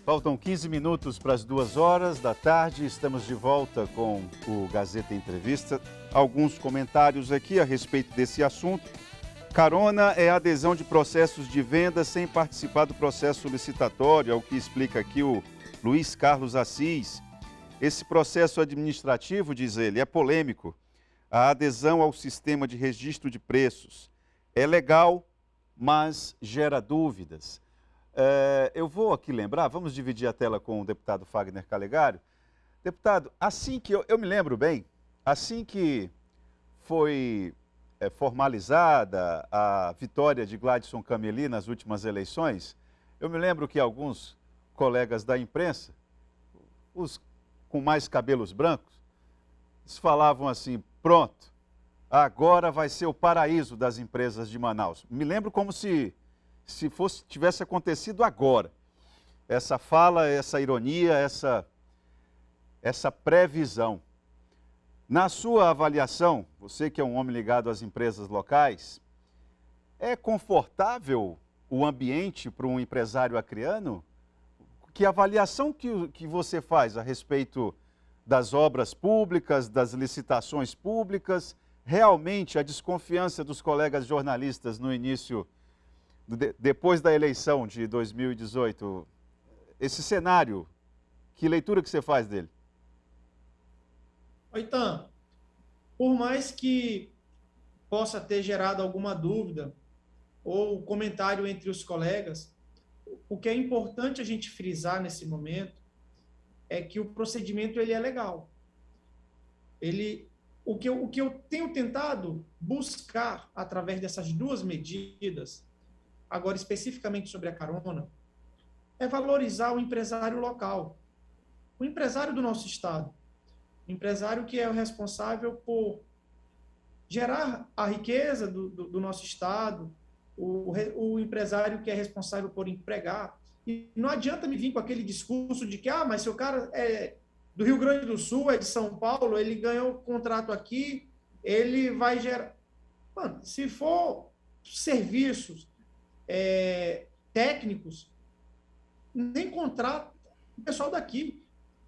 Faltam 15 minutos para as 2 horas da tarde. Estamos de volta com o Gazeta Entrevista. Alguns comentários aqui a respeito desse assunto. Carona é adesão de processos de venda sem participar do processo licitatório, é o que explica aqui o Luiz Carlos Assis. Esse processo administrativo, diz ele, é polêmico. A adesão ao sistema de registro de preços é legal, mas gera dúvidas. Eu vou aqui lembrar, vamos dividir a tela com o deputado Fagner Calegari. Deputado, assim que eu me lembro bem, assim que foi formalizada a vitória de Gladson Cameli nas últimas eleições, eu me lembro que alguns colegas da imprensa, os com mais cabelos brancos, eles falavam assim, pronto, agora vai ser o paraíso das empresas de Manaus. Me lembro como se tivesse acontecido agora. Essa fala, essa ironia, essa previsão. Na sua avaliação, você que é um homem ligado às empresas locais, é confortável o ambiente para um empresário acreano? Que avaliação que você faz a respeito das obras públicas, das licitações públicas? Realmente a desconfiança dos colegas jornalistas no início, depois da eleição de 2018, esse cenário, que leitura que você faz dele? Então, por mais que possa ter gerado alguma dúvida ou comentário entre os colegas, o que é importante a gente frisar nesse momento é que o procedimento ele é legal. O que eu tenho tentado buscar através dessas duas medidas, agora especificamente sobre a carona, é valorizar o empresário local, o empresário do nosso estado, o empresário que é o responsável por gerar a riqueza do nosso estado, o empresário que é responsável por empregar. E não adianta me vir com aquele discurso de que, mas se o cara é do Rio Grande do Sul, é de São Paulo, ele ganhou o contrato aqui, ele vai gerar... Mano, se for serviços técnicos, nem contrato o pessoal daqui.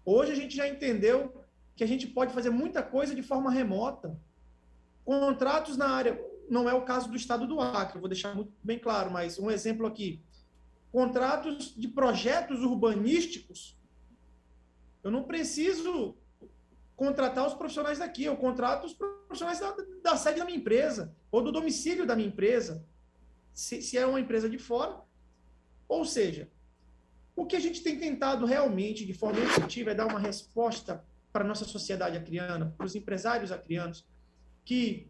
Hoje a gente já entendeu que a gente pode fazer muita coisa de forma remota. Contratos na área, não é o caso do estado do Acre, eu vou deixar muito bem claro, mas um exemplo aqui, contratos de projetos urbanísticos, eu não preciso contratar os profissionais daqui, eu contrato os profissionais da sede da minha empresa, ou do domicílio da minha empresa, se é uma empresa de fora. Ou seja, o que a gente tem tentado realmente, de forma efetiva, é dar uma resposta para a nossa sociedade acriana, para os empresários acrianos, que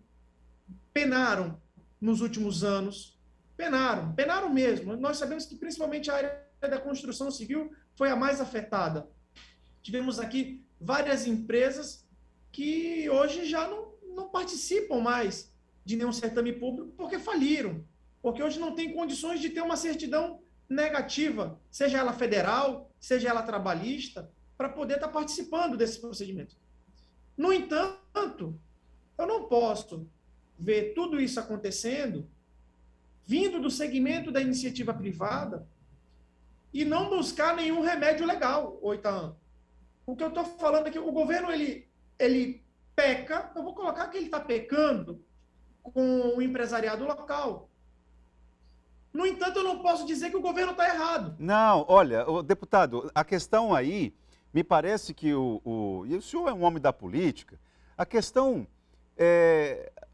penaram nos últimos anos, penaram mesmo. Nós sabemos que principalmente a área da construção civil foi a mais afetada. Tivemos aqui várias empresas que hoje já não participam mais de nenhum certame público porque faliram, porque hoje não tem condições de ter uma certidão negativa, seja ela federal, seja ela trabalhista, para poder estar participando desse procedimento. No entanto, eu não posso ver tudo isso acontecendo vindo do segmento da iniciativa privada e não buscar nenhum remédio legal, Oitan. O que eu estou falando aqui, o governo ele peca, eu vou colocar que ele está pecando com o empresariado local. No entanto, eu não posso dizer que o governo está errado. Não, olha, deputado, a questão aí, me parece que e o senhor é um homem da política, a questão,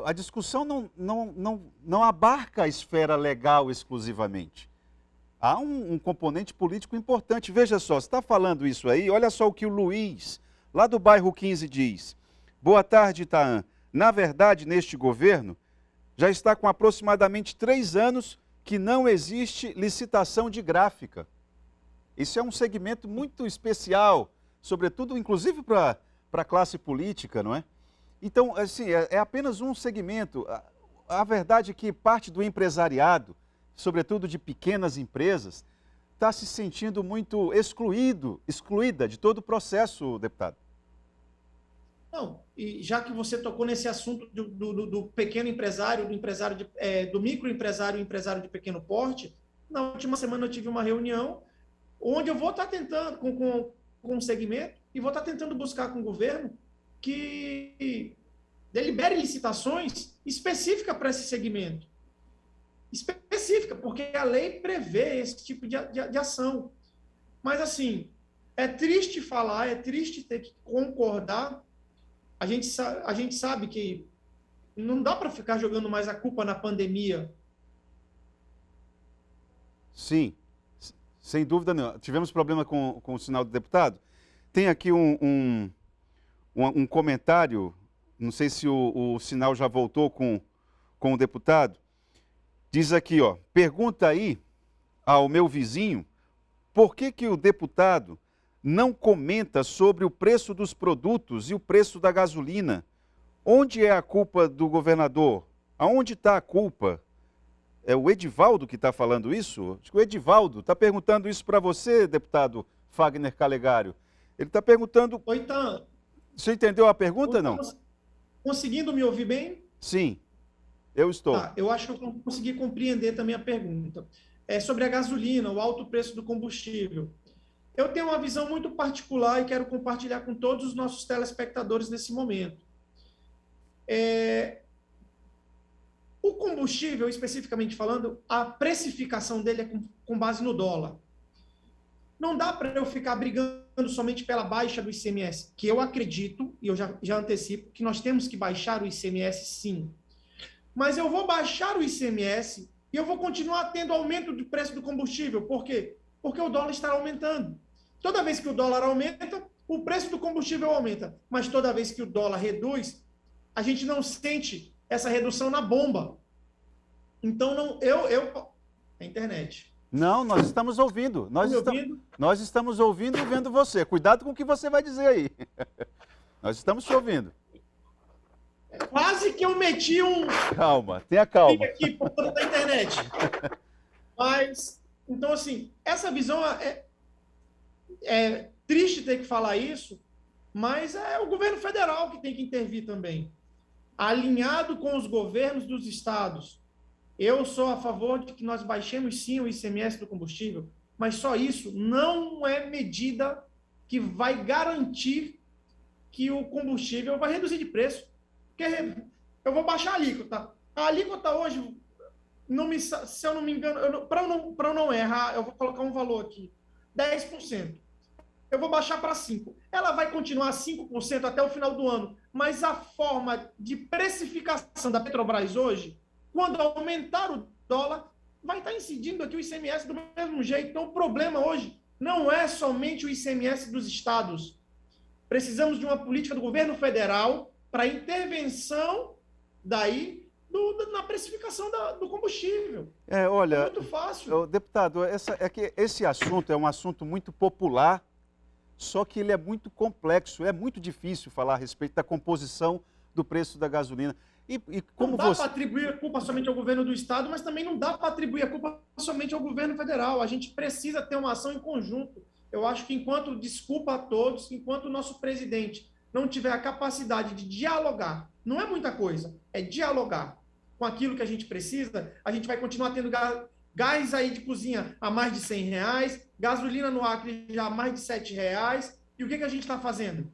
a discussão não abarca a esfera legal exclusivamente. Há um componente político importante. Veja só, você está falando isso aí, olha só o que o Luiz, lá do bairro 15, diz. Boa tarde, Itaã. Na verdade, neste governo, já está com aproximadamente 3 anos que não existe licitação de gráfica. Isso é um segmento muito especial, sobretudo, inclusive, para a classe política, não é? Então, assim, é apenas um segmento. A verdade é que parte do empresariado, sobretudo de pequenas empresas, está se sentindo muito excluída de todo o processo, deputado. Não, e já que você tocou nesse assunto do pequeno empresário, do microempresário e empresário de pequeno porte, na última semana eu tive uma reunião onde eu vou estar tentando, com o segmento, e vou estar tentando buscar com o governo que delibere licitações específicas para esse segmento. Específica, porque a lei prevê esse tipo de ação. Mas, assim, é triste falar, é triste ter que concordar. A gente sabe que não dá para ficar jogando mais a culpa na pandemia. Sim, sem dúvida nenhuma. Tivemos problema com o sinal do deputado. Tem aqui um comentário, não sei se o sinal já voltou com o deputado. Diz aqui, ó, pergunta aí ao meu vizinho por que o deputado não comenta sobre o preço dos produtos e o preço da gasolina. Onde é a culpa do governador? Aonde está a culpa? É o Edivaldo que está falando isso? Acho que o Edivaldo está perguntando isso para você, deputado Fagner Calegari. Ele está perguntando... Oi, Tan. Você entendeu a pergunta, não? Conseguindo me ouvir bem? Sim, eu estou. Tá, eu acho que eu consegui compreender também a pergunta. É sobre a gasolina, o alto preço do combustível. Eu tenho uma visão muito particular e quero compartilhar com todos os nossos telespectadores nesse momento. O combustível, especificamente falando, a precificação dele é com base no dólar. Não dá para eu ficar brigando somente pela baixa do ICMS, que eu acredito, e eu já antecipo, que nós temos que baixar o ICMS sim. Mas eu vou baixar o ICMS e eu vou continuar tendo aumento do preço do combustível. Por quê? Porque o dólar está aumentando. Toda vez que o dólar aumenta, o preço do combustível aumenta. Mas toda vez que o dólar reduz, a gente não sente essa redução na bomba. Então, não, a internet. Não, nós estamos ouvindo. Nós estamos ouvindo e vendo você. Cuidado com o que você vai dizer aí. Nós estamos te ouvindo. Quase que eu meti um... Calma, tenha calma. Aqui por conta da internet. Mas, então, assim, essa visão é triste ter que falar isso, mas é o governo federal que tem que intervir também. Alinhado com os governos dos estados. Eu sou a favor de que nós baixemos sim o ICMS do combustível, mas só isso não é medida que vai garantir que o combustível vai reduzir de preço. Porque eu vou baixar a alíquota. A alíquota hoje, se eu não me engano, para eu não errar, eu vou colocar um valor aqui, 10%. Eu vou baixar para 5%. Ela vai continuar 5% até o final do ano, mas a forma de precificação da Petrobras hoje, quando aumentar o dólar, vai estar incidindo aqui o ICMS do mesmo jeito. Então, o problema hoje não é somente o ICMS dos estados. Precisamos de uma política do governo federal para intervenção daí na precificação do combustível. Olha, é muito fácil. Deputado, que esse assunto é um assunto muito popular, só que ele é muito complexo, é muito difícil falar a respeito da composição do preço da gasolina. E como não dá para atribuir a culpa somente ao governo do estado, mas também não dá para atribuir a culpa somente ao governo federal. A gente precisa ter uma ação em conjunto. Eu acho que enquanto desculpa a todos, enquanto o nosso presidente não tiver a capacidade de dialogar, não é muita coisa, é dialogar com aquilo que a gente precisa, a gente vai continuar tendo gás aí de cozinha a mais de R$100, gasolina no Acre já a mais de R$7, e o que a gente está fazendo?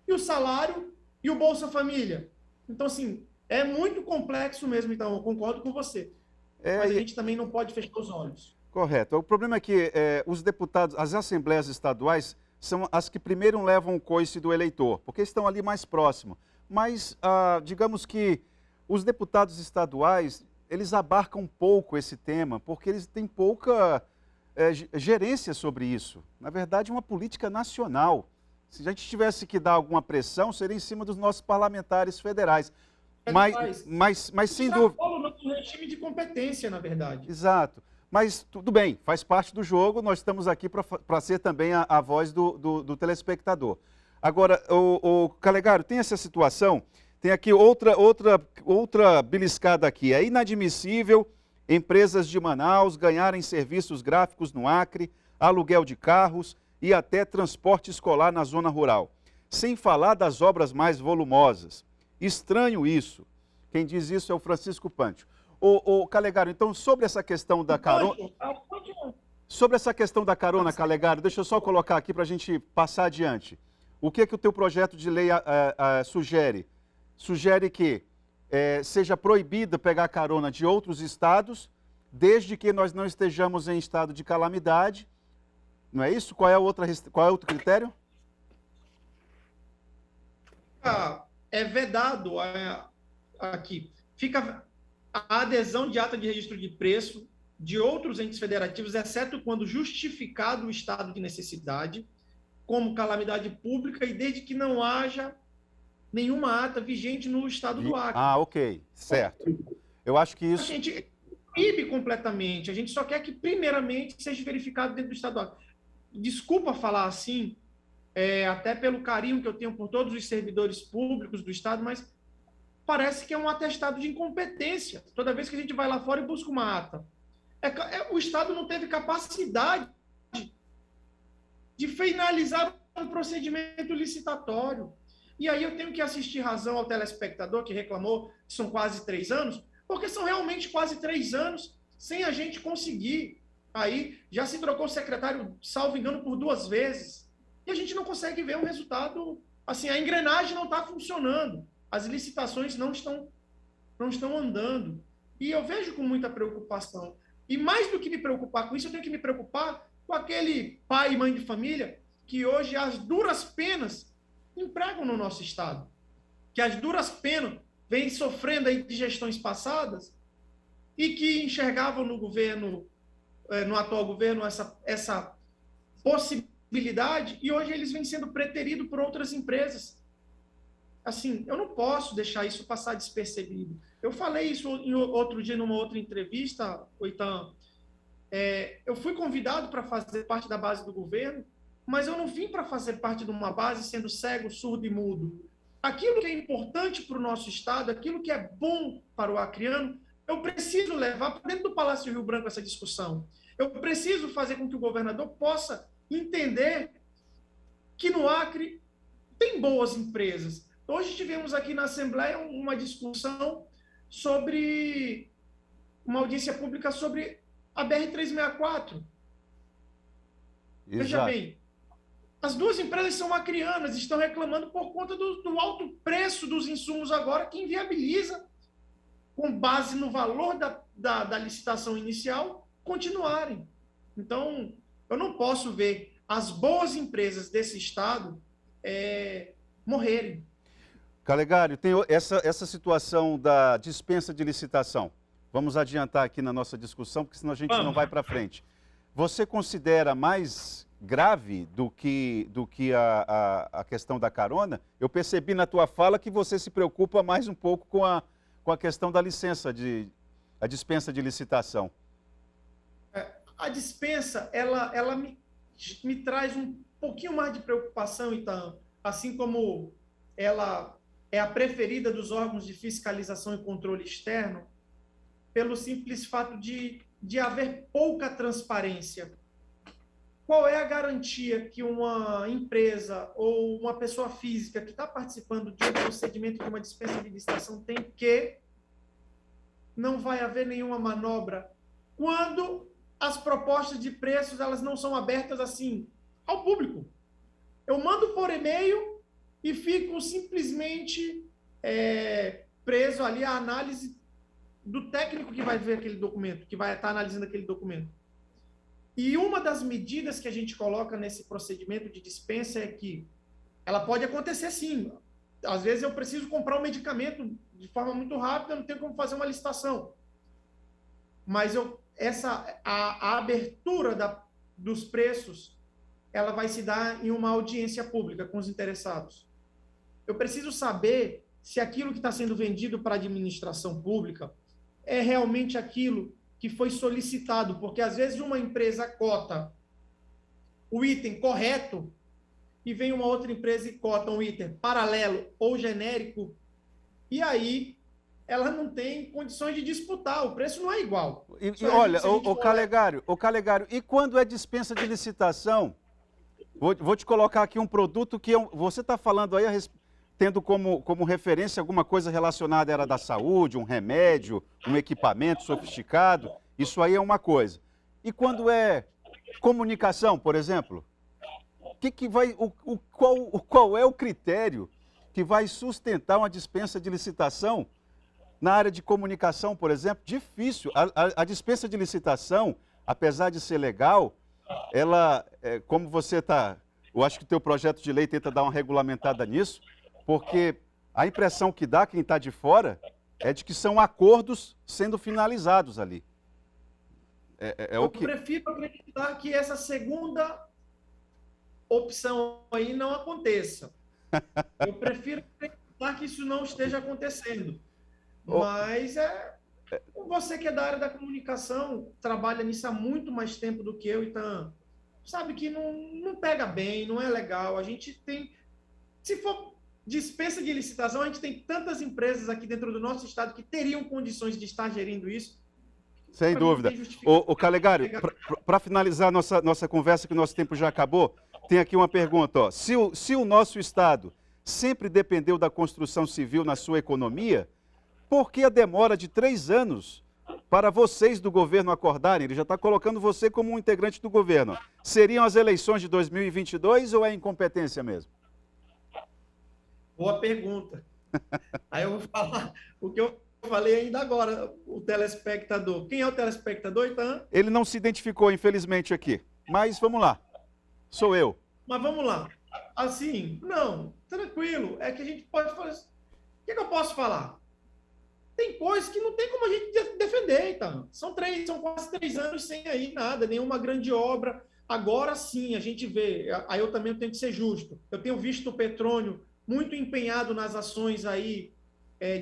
E o salário e o Bolsa Família? Então, assim, é muito complexo mesmo, então, eu concordo com você. Mas a gente também não pode fechar os olhos. Correto. O problema é que os deputados, as assembleias estaduais, são as que primeiro levam o coice do eleitor, porque estão ali mais próximo. Mas, digamos que os deputados estaduais, eles abarcam pouco esse tema, porque eles têm pouca gerência sobre isso. Na verdade, é uma política nacional. Se a gente tivesse que dar alguma pressão, seria em cima dos nossos parlamentares federais. Mas sem dúvida... no nosso regime de competência, na verdade. Exato. Mas tudo bem, faz parte do jogo, nós estamos aqui para ser também a voz do telespectador. Agora, o Calegari, tem essa situação, tem aqui outra beliscada aqui. É inadmissível empresas de Manaus ganharem serviços gráficos no Acre, aluguel de carros e até transporte escolar na zona rural. Sem falar das obras mais volumosas. Estranho isso. Quem diz isso é o Francisco Pâncio. O Calegari, então, sobre essa questão da carona... Sobre essa questão da carona, Calegari, deixa eu só colocar aqui para a gente passar adiante. O que o teu projeto de lei sugere? Sugere que seja proibido pegar carona de outros estados, desde que nós não estejamos em estado de calamidade. Não é isso? Qual é outro critério? É vedado aqui. Fica a adesão de ata de registro de preço de outros entes federativos, exceto quando justificado o estado de necessidade, como calamidade pública, e desde que não haja nenhuma ata vigente no estado do Acre. Ah, ok, certo. Eu acho que isso... A gente proíbe completamente, a gente só quer que, primeiramente, seja verificado dentro do estado do Acre. Desculpa falar assim, até pelo carinho que eu tenho por todos os servidores públicos do estado, mas parece que é um atestado de incompetência. Toda vez que a gente vai lá fora e busca uma ata. O estado não teve capacidade de finalizar um procedimento licitatório. E aí eu tenho que assistir razão ao telespectador que reclamou que são quase 3 anos, porque são realmente quase 3 anos sem a gente conseguir. Aí já se trocou o secretário, salvo engano, por 2 vezes. E a gente não consegue ver um resultado. Assim, a engrenagem não está funcionando. As licitações não estão andando. E eu vejo com muita preocupação. E mais do que me preocupar com isso, eu tenho que me preocupar com aquele pai e mãe de família que hoje, às duras penas, empregam no nosso estado. Que às duras penas vem sofrendo aí de gestões passadas e que enxergavam no governo, no atual governo, essa possibilidade, e hoje eles vêm sendo preteridos por outras empresas. Assim, eu não posso deixar isso passar despercebido. Eu falei isso outro dia numa outra entrevista, Oitan. Eu fui convidado para fazer parte da base do governo, mas eu não vim para fazer parte de uma base sendo cego, surdo e mudo. Aquilo que é importante para o nosso estado, aquilo que é bom para o acreano, eu preciso levar para dentro do Palácio Rio Branco essa discussão. Eu preciso fazer com que o governador possa entender que no Acre tem boas empresas. Hoje tivemos aqui na Assembleia uma discussão sobre uma audiência pública sobre a BR-364. Veja bem, as 2 empresas são acreanas, estão reclamando por conta do alto preço dos insumos agora, que inviabiliza, com base no valor da licitação inicial, continuarem. Então, eu não posso ver as boas empresas desse estado morrerem. Calegari, tem essa situação da dispensa de licitação. Vamos adiantar aqui na nossa discussão, porque senão a gente não vai para frente. Você considera mais grave do que a questão da carona? Eu percebi na tua fala que você se preocupa mais um pouco com a questão da licença, a dispensa de licitação. A dispensa, ela me traz um pouquinho mais de preocupação, então, assim como ela é a preferida dos órgãos de fiscalização e controle externo, pelo simples fato de haver pouca transparência. Qual é a garantia que uma empresa ou uma pessoa física que está participando de um procedimento de uma dispensa de licitação tem que não vai haver nenhuma manobra quando as propostas de preços elas não são abertas assim ao público? Eu mando por e-mail e fico simplesmente preso ali à análise do técnico que vai ver aquele documento, que vai estar analisando aquele documento. E uma das medidas que a gente coloca nesse procedimento de dispensa é que ela pode acontecer sim. Às vezes eu preciso comprar um medicamento de forma muito rápida, não tenho como fazer uma licitação. Mas a abertura dos preços, ela vai se dar em uma audiência pública com os interessados. Eu preciso saber se aquilo que está sendo vendido para a administração pública é realmente aquilo que foi solicitado, porque às vezes uma empresa cota o item correto e vem uma outra empresa e cota um item paralelo ou genérico, e aí ela não tem condições de disputar, o preço não é igual. E olha, o Calegari, e quando é dispensa de licitação, vou te colocar aqui um produto que você está falando aí tendo como referência alguma coisa relacionada à área da saúde, um remédio, um equipamento sofisticado, isso aí é uma coisa. E quando é Comunicação, por exemplo. Qual é o critério que vai sustentar uma dispensa de licitação na área de comunicação, por exemplo? Difícil. A dispensa de licitação, apesar de ser legal, ela, como você está... Eu acho que o teu projeto de lei tenta dar uma regulamentada nisso, porque a impressão que dá quem está de fora é de que são acordos sendo finalizados ali. Eu prefiro acreditar que essa segunda opção aí não aconteça. Eu prefiro acreditar que isso não esteja acontecendo. Mas você que é da área da comunicação, trabalha nisso há muito mais tempo do que eu, então sabe que não pega bem, não é legal. A gente tem, se for dispensa de licitação, a gente tem tantas empresas aqui dentro do nosso estado que teriam condições de estar gerindo isso. Sem dúvida. Ô Calegari, para finalizar nossa conversa, que o nosso tempo já acabou, tem aqui uma pergunta. Ó. Se o nosso estado sempre dependeu da construção civil na sua economia, por que a demora de 3 anos para vocês do governo acordarem? Ele já está colocando você como um integrante do governo. Seriam as eleições de 2022 ou é incompetência mesmo? Boa pergunta. Aí eu vou falar o que eu falei ainda agora, o telespectador. Quem é o telespectador, então? Ele não se identificou, infelizmente, aqui. Mas vamos lá. Sou eu. Mas vamos lá. Assim, não, tranquilo. É que a gente pode falar. O que eu posso falar? Tem coisas que não tem como a gente defender, então. São quase 3 anos sem aí nada, nenhuma grande obra. Agora sim, a gente vê. Aí eu também tenho que ser justo. Eu tenho visto o Petrônio muito empenhado nas ações aí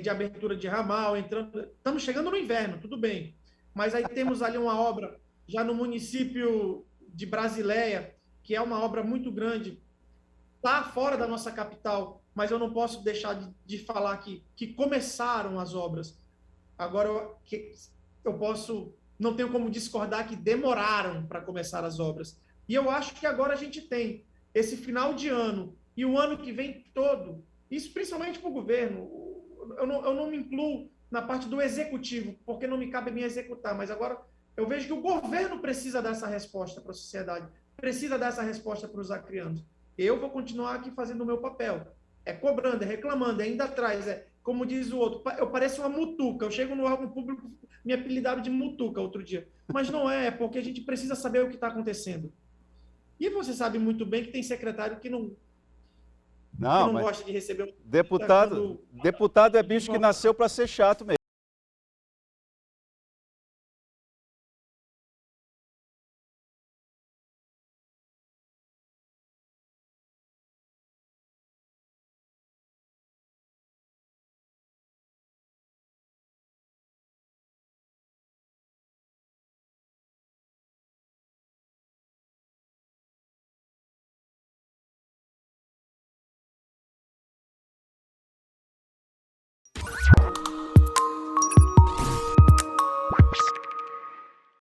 de abertura de ramal, entrando. Estamos chegando no inverno, tudo bem. Mas aí temos ali uma obra já no município de Brasileia, que é uma obra muito grande, lá fora da nossa capital, mas eu não posso deixar de falar que começaram as obras. Agora, não tenho como discordar que demoraram para começar as obras. E eu acho que agora a gente tem esse final de ano e o ano que vem todo, isso principalmente para o governo. Eu não me incluo na parte do executivo, porque não me cabe a mim executar, mas agora eu vejo que o governo precisa dar essa resposta para a sociedade, precisa dar essa resposta para os acrianos. Eu vou continuar aqui fazendo o meu papel. Cobrando, reclamando, ainda atrás. Como diz o outro, eu pareço uma mutuca. Eu chego no órgão público, me apelidaram de mutuca outro dia. Mas não é porque a gente precisa saber o que está acontecendo. E você sabe muito bem que tem secretário que não gosta de receber... Deputado é bicho que nasceu para ser chato mesmo.